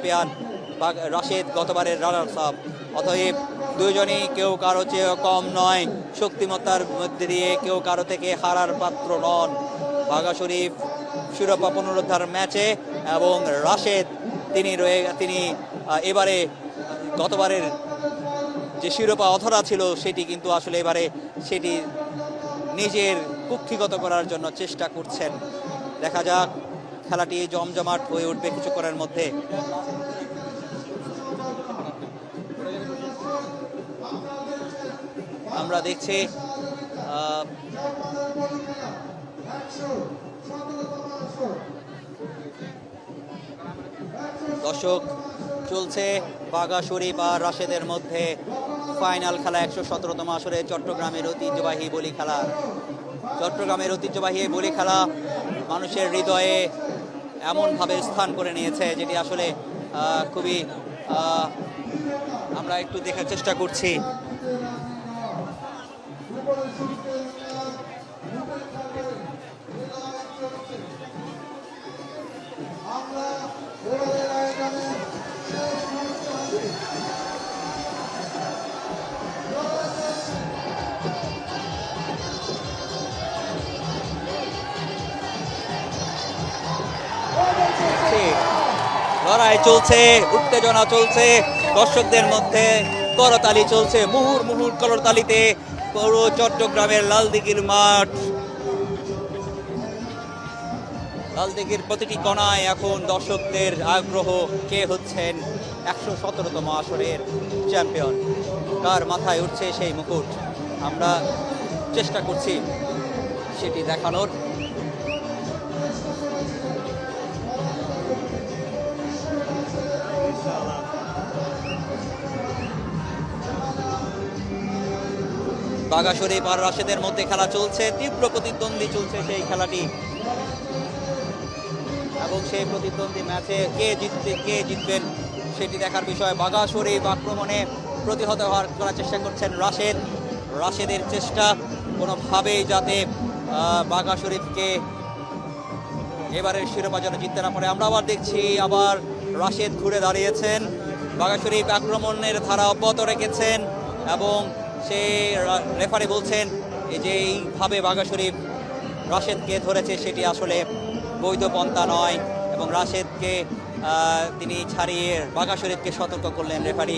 Champion, Rashed গতবারের runners up. অতএব দুজনেই কেউ কারো চেয়ে কম নয়, শক্তিমত্তার মধ্যে দিয়ে কেউ কারো থেকে হারার পাত্র নন। বাঘা শরীফ শিরোপা পুনরুদ্ধার ম্যাচে এবং রাশেদ তিনি এবারে গতবারের যে শিরোপা অধরা ছিল সেটি কিন্তু আসলে এবারে সেটি নিজের কুক্ষিগত করার জন্য চেষ্টা করছেন। দেখা যাক, খেলাটি জমজমাট হয়ে উঠবে কিছুক্ষণের মধ্যে। আমরা দেখছি দর্শক, চলছে বাঘা শরীফ আর রাশেদের মধ্যে ফাইনাল খেলা 117তম আসরে চট্টগ্রামের ঐতিহ্যবাহী বলি খেলা। চট্টগ্রামের ঐতিহ্যবাহী বলি খেলা মানুষের হৃদয়ে এমনভাবে স্থান করে নিয়েছে যেটি আসলে খুবই আমরা একটু দেখার চেষ্টা করছি। লড়াই চলছে, উত্তেজনা চলছে, দর্শকদের মধ্যে করতালি চলছে, মুহুর করতালিতে পুরো চট্টগ্রামের লালদিঘির মাঠ, লালদিঘির প্রতিটি কোণায় এখন দর্শকদের আগ্রহ কে হচ্ছেন 117তম আসরের চ্যাম্পিয়ন, কার মাথায় উঠছে সেই মুকুট। আমরা চেষ্টা করছি সেটি দেখানোর। বাঘা শরীফ আর রাশেদের মধ্যে খেলা চলছে, তীব্র প্রতিদ্বন্দ্বী চলছে সেই খেলাটি, এবং সেই প্রতিদ্বন্দ্বী ম্যাচে কে জিতবেন সেটি দেখার বিষয়। বাঘা শরীফ আক্রমণে প্রতিহত করার চেষ্টা করছেন রাশেদের চেষ্টা কোনোভাবেই যাতে বাঘা শরীফকে এবারের শিরোপা যেন জিততে না পারে। আমরা আবার দেখছি আবার রাশেদ ঘুরে দাঁড়িয়েছেন, বাঘা শরীফ আক্রমণের ধারা অব্যাহত রেখেছেন এবং সে রেফারি বলছেন যে এইভাবে বাঘা শরীফ রাশেদকে ধরেছে সেটি আসলে বৈধ পন্থা নয়, এবং রাশেদকে তিনি ছাড়িয়ে বাঘা শরীফকে সতর্ক করলেন রেফারি।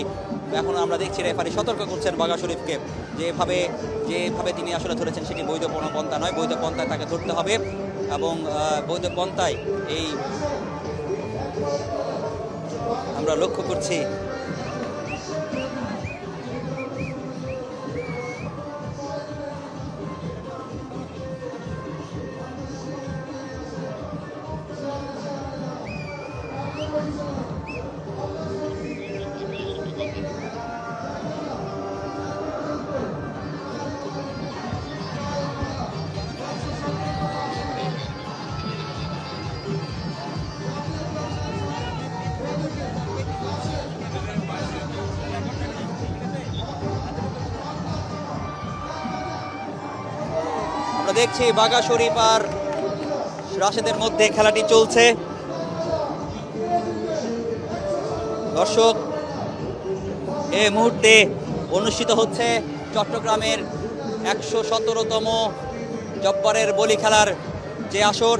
এখন আমরা দেখছি রেফারি সতর্ক করছেন বাঘা শরীফকে যেভাবে তিনি আসলে ধরেছেন সেটি বৈধ কোনো পন্থা নয়, বৈধ পন্থায় তাকে ধরতে হবে এবং বৈধ পন্থায় এই আমরা লক্ষ্য করছি। দেখছি বাঘা শরীফ আর রাশেদের মধ্যে খেলাটি চলছে। দর্শক, এই মুহূর্তে অনুষ্ঠিত হচ্ছে চট্টগ্রামের 117তম জব্বারের বলি খেলার যে আসর।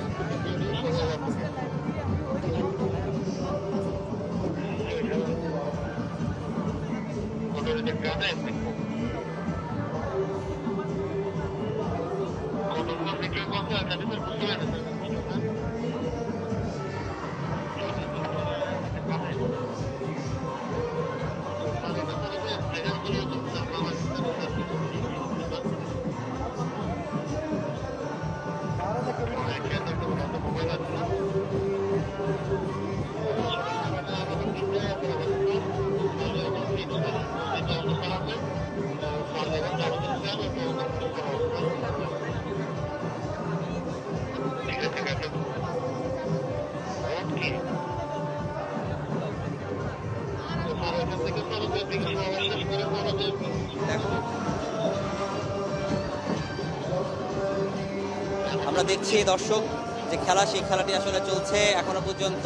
আমরা দেখছি দর্শক যে খেলা, সেই খেলাটি আসলে চলছে এখনো পর্যন্ত।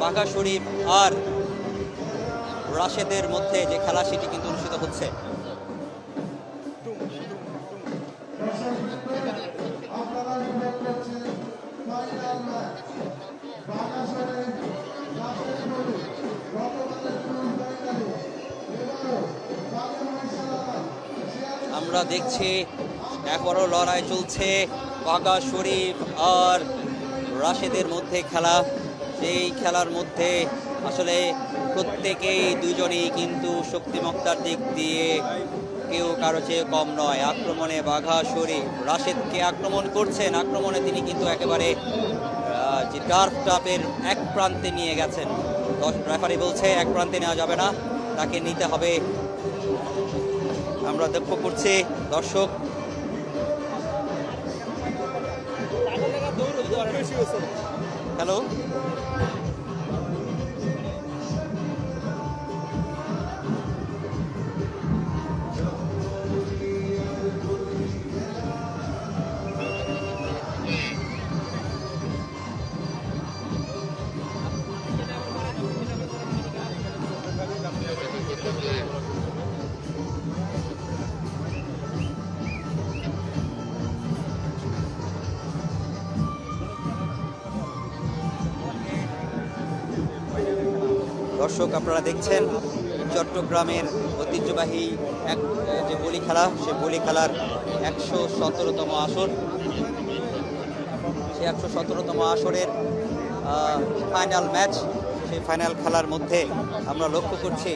বাঘা শরীফ আর রাশেদের মধ্যে যে খেলা সেটি কিন্তু অনুষ্ঠিত হচ্ছে। আমরা দেখছি একবারও লড়াই চলছে বাঘা শরীফ আর রাশেদের মধ্যে খেলা। সেই খেলার মধ্যে আসলে প্রত্যেকেই দুজনেই কিন্তু শক্তিমত্তার দিক দিয়ে কেউ কারো চেয়ে কম নয়। আক্রমণে বাঘা শরীফ রাশেদকে আক্রমণ করছেন, আক্রমণে তিনি কিন্তু একেবারে যে টার্ফের এক প্রান্তে নিয়ে গেছেন। রেফারি বলছে এক প্রান্তে নেওয়া যাবে না, তাকে নিতে হবে। আমরা লক্ষ্য করছি দর্শক, হ্যালো দর্শক, আপনারা দেখছেন চট্টগ্রামের ঐতিহ্যবাহী এক যে বলি খেলা, সে বলি খেলার 117তম আসর। সে 117তম আসরের ফাইনাল ম্যাচ। সেই ফাইনাল খেলার মধ্যে আমরা লক্ষ্য করছি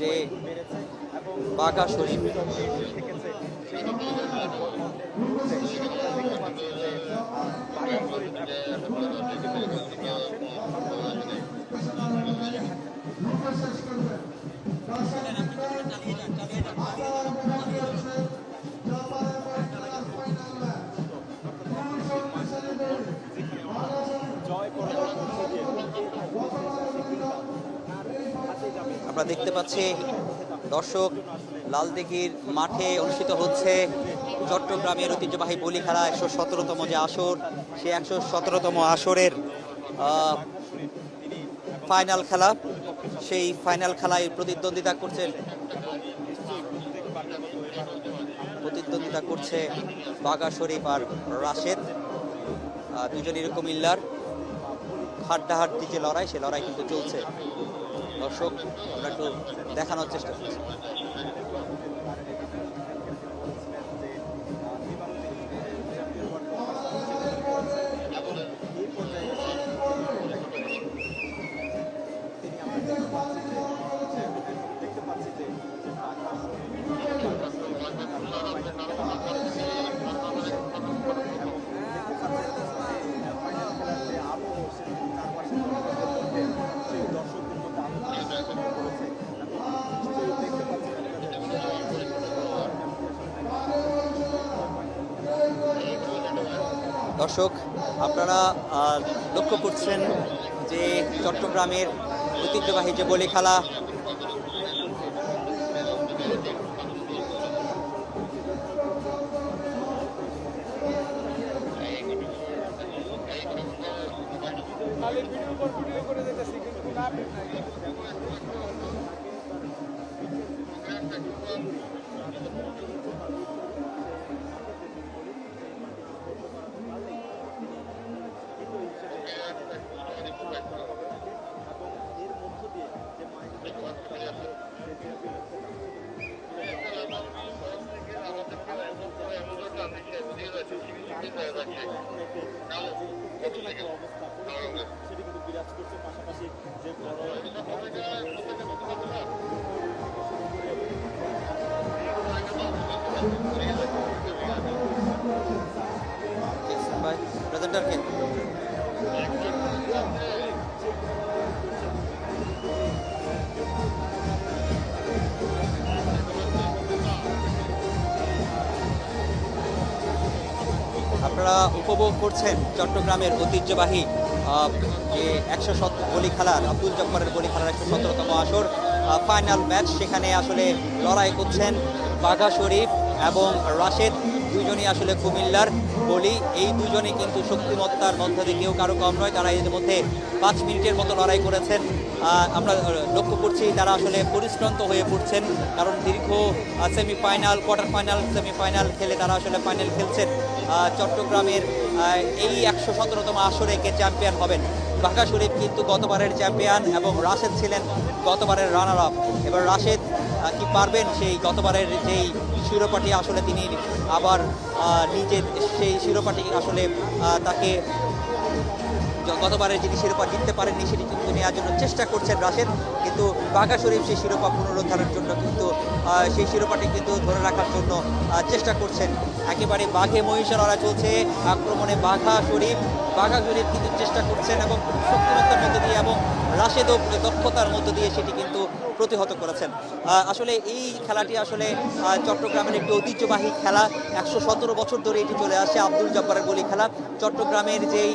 যে বাঘা শরীফ আমরা দেখতে পাচ্ছি দর্শক, লালদিঘির মাঠে অনুষ্ঠিত হচ্ছে চট্টগ্রামের ঐতিহ্যবাহী বলি খেলা 117তম যে আসর, সেই 117তম আসরের ফাইনাল খেলা। সেই ফাইনাল খেলায় প্রতিদ্বন্দ্বিতা করছে বাঘা শরীফ আর রাশেদ, দুজনের কুমিল্লার হাড্ডাহাড্ডি যে লড়াই, সে লড়াই কিন্তু চলছে। দর্শক, আমরা একটু দেখানোর চেষ্টা করছি। দর্শক, আপনারা লক্ষ্য করছেন যে চট্টগ্রামের ঐতিহ্যবাহী যে বলি খেলা, প্রেজেন্টারকে আপনারা উপভোগ করছেন চট্টগ্রামের ঐতিহ্যবাহী যে 117 বলি খেলার, আব্দুল জব্বারের বলি খেলার 117তম আসর ফাইনাল ম্যাচ। সেখানে আসলে লড়াই করছেন বাঘা শরীফ এবং রাশেদ, দুজনই আসলে কুমিল্লার। বলি, এই দুজনে কিন্তু শক্তিমত্তার মধ্যে দিয়ে কেউ কারো কম নয়। তারা এর মধ্যে 5 মিনিটের মতো লড়াই করেছেন। আমরা লক্ষ্য করছি তারা আসলে পরিশ্রান্ত হয়ে পড়ছেন, কারণ দীর্ঘ সেমিফাইনাল, কোয়ার্টার ফাইনাল, সেমিফাইনাল খেলে তারা আসলে ফাইনাল খেলছেন। চট্টগ্রামের এই 117তম আসরে কে চ্যাম্পিয়ন হবেন? বাঘা শরীফ কিন্তু গতবারের চ্যাম্পিয়ন এবং রাশেদ ছিলেন গতবারের রানার আপ। এবার রাশেদ কি পারবেন সেই গতবারের যেই শিরোপাটি আসলে তিনি আবার নিজের সেই শিরোপাটি আসলে তাকে গতবারের যিনি শিরোপা জিততে পারেননি সেটি কিন্তু নেওয়ার জন্য চেষ্টা করছেন রাশেদ, কিন্তু বাঘা শরীফ সেই শিরোপা পুনরুদ্ধারের জন্য কিন্তু সেই শিরোপাটি কিন্তু ধরে রাখার জন্য চেষ্টা করছেন। একেবারে বাঘে মহিষে লড়াই চলছে, আক্রমণে বাঘা শরীফ কিন্তু চেষ্টা করছেন এবং শক্তিমত্তার মধ্যে দিয়ে এবং রাশেদও দক্ষতার মধ্যে দিয়ে সেটি কিন্তু প্রতিহত করেছেন। আসলে এই খেলাটি আসলে চট্টগ্রামের একটি ঐতিহ্যবাহী খেলা, 117 বছর ধরে এটি চলে আসে। আব্দুল জব্বারের গলি খেলা। চট্টগ্রামের যেই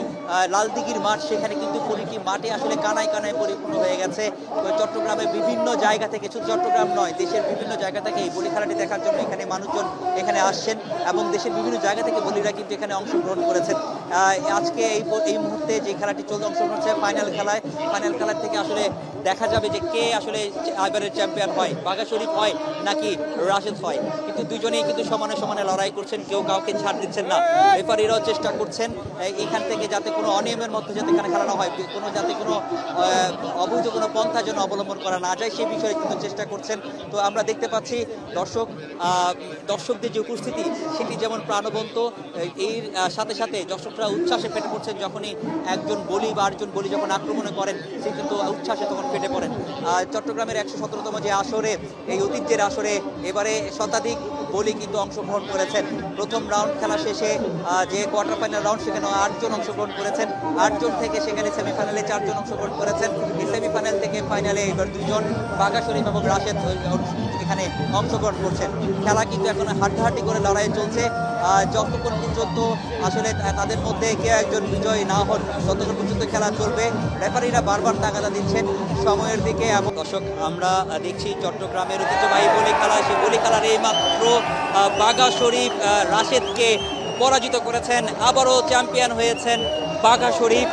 লালদিঘির মাঠ, সেখানে কিন্তু প্রতিটি মাঠে আসলে কানায় কানায় পরিপূর্ণ হয়ে গেছে। চট্টগ্রামের বিভিন্ন জায়গা থেকে, শুধু চট্টগ্রাম নয়, দেশের বিভিন্ন জায়গা থেকে এই বলি খেলাটি দেখার জন্য এখানে মানুষজন এখানে আসছেন এবং দেশের বিভিন্ন জায়গা থেকে বলিরা কিন্তু এখানে অংশগ্রহণ করেছেন। আজকে এই মুহূর্তে যে খেলাটি চলছে, অংশগ্রহণ হচ্ছে ফাইনাল খেলার থেকে আসলে দেখা যাবে যে কে আসলে এবারের চ্যাম্পিয়ন হয়, বাঘা শরীফ হয় নাকি রাশেদ হয়। কিন্তু দুজনেই কিন্তু সমানে সমানে লড়াই করছেন, কেউ কাউকে ছাড় দিচ্ছেন না। রেফারিরাও চেষ্টা করছেন এখান থেকে যাতে কোনো অনিয়মের মধ্যে যাতে এখানে খেলা না হয়, যাতে কোনো অবৈধ কোনো পন্থা যেন অবলম্বন করা না যায়, সেই বিষয়ে কিন্তু চেষ্টা করছেন। তো আমরা দেখতে পাচ্ছি দর্শকদের যে উপস্থিতি সেটি যেমন প্রাণবন্ত, এর সাথে সাথে দর্শকরা উচ্ছ্বাসে ফেটে পড়ছেন। যখনই একজন বলি বা আরেকজন বলি যখন আক্রমণে করেন, সে কিন্তু উচ্ছ্বাসে তখন ফেটে পড়েন। চট্টগ্রামের 117তম যে আসরে, এই ঐতিহ্যের আসরে এবারে শতাধিক বলি কিন্তু অংশগ্রহণ করেছেন। প্রথম রাউন্ড খেলা শেষে যে কোয়ার্টার ফাইনাল রাউন্ড, সেখানে 8 জন অংশগ্রহণ করেছেন। 8 জন থেকে সেখানে সেমিফাইনালে 4 জন অংশগ্রহণ করেছেন। এই সেমিফাইনাল থেকে ফাইনালে এবার 2 জন বাঘা শরীফ এবং রাশেদ এখানে অংশগ্রহণ করছেন। খেলা কিন্তু এখন হাড্ডাহাড্ডি করে লড়াই চলছে। যতক্ষণ পর্যন্ত আসলে তাদের মধ্যে কেউ একজন বিজয়ী না হন, ততক্ষণ পর্যন্ত খেলা চলবে। রেফারিরা বারবার তাগাদা দিচ্ছেন সময়ের দিকে। এবং দর্শক, আমরা দেখছি চট্টগ্রামের ঐতিহ্যবাহী বলি খেলা, সেই বলি খেলার এই মাত্র বাঘা শরীফ রাশেদকে পরাজিত করেছেন। আবারও চ্যাম্পিয়ন হয়েছেন বাঘা শরীফ।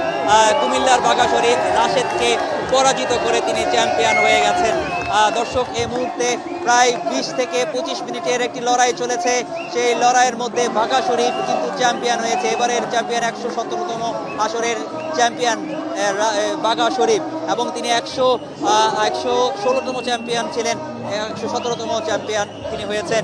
কুমিল্লার বাঘা শরীফ রাশেদকে পরাজিত করে তিনি চ্যাম্পিয়ন হয়ে গেছেন। দর্শক, এই মুহূর্তে প্রায় 20 থেকে 25 মিনিটের একটি লড়াই চলেছে। সেই লড়াইয়ের মধ্যে বাঘা শরীফ কিন্তু চ্যাম্পিয়ন হয়েছে। এবারের চ্যাম্পিয়ন 117তম আসরের চ্যাম্পিয়ন বাঘা শরীফ, এবং তিনি 116তম চ্যাম্পিয়ন ছিলেন। 117তম চ্যাম্পিয়ন তিনি হয়েছেন।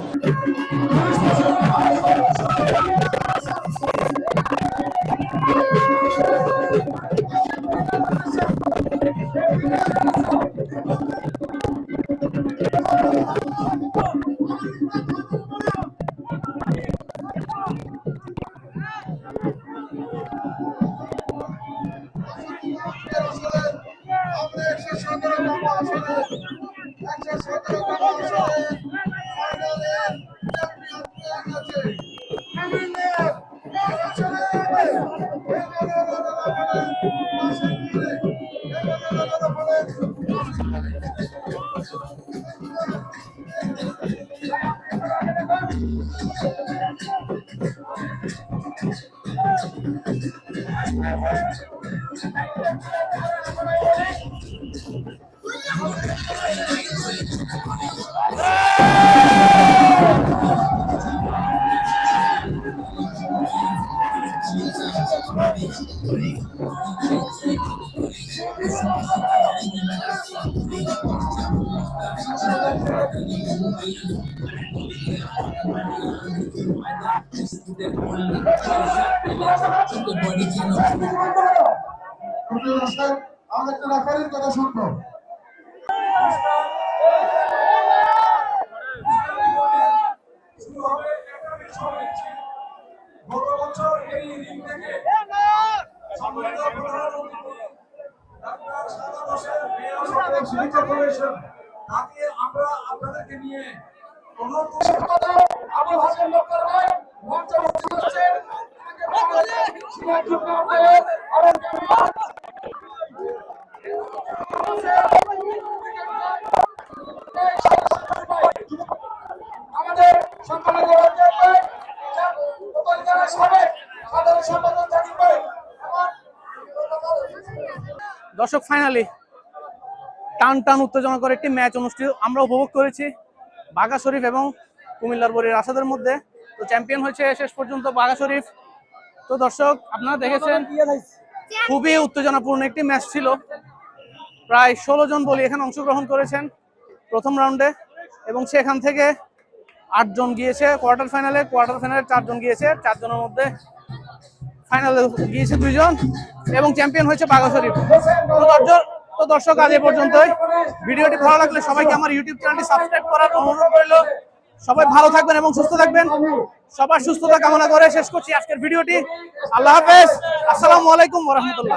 আমরা একটা রেফারির কথা শুনবো। গত বছর এই রিং থেকে সম্মানিত প্রধানমন্ত্রী ডাক্তার সাদা হোসেন মেয়র সিটি কর্পোরেশন, তাকে আমরা আপনাদেরকে নিয়ে অনুরোধ করছি। আবু হাসান ডক্টর ভাই মঞ্চে উপস্থিত হচ্ছেন। আমাদের সম্মানিত সাবেক দর্শক ফাইনালি টান টান উত্তেজনা করে একটি ম্যাচ অনুষ্ঠিত আমরা উপভোগ করেছি বাঘা শরীফ এবং কুমিল্লার বড়ি রাশেদের মধ্যে। তো চ্যাম্পিয়ন হয়েছে শেষ পর্যন্ত বাঘা শরীফ। তো দর্শক আপনারা দেখেছেন খুবই উত্তেজনাপূর্ণ একটি ম্যাচ ছিল। প্রায় 16 জন বলি এখানে অংশগ্রহণ করেছেন প্রথম রাউন্ডে এবং সেখান থেকে 8 জন গিয়েছে কোয়ার্টার ফাইনালে 4 জন গিয়েছে, 4 জনের মধ্যে ফাইনালে গিয়েছে 2 জন এবং চ্যাম্পিয়ন হয়েছে বাঘা শরীফ। তো দর্শক আজ এ পর্যন্তই। ভিডিওটি ভালো লাগলে সবাইকে আমার ইউটিউব চ্যানেলটি সাবস্ক্রাইব করার অনুরোধ রইল। সবাই ভালো থাকবেন এবং সুস্থ থাকবেন। সবার সুস্থতা কামনা করে শেষ করছি আজকের ভিডিওটি। আল্লাহ হাফেজ। আসসালামু আলাইকুম ওয়া রাহমাতুল্লাহ।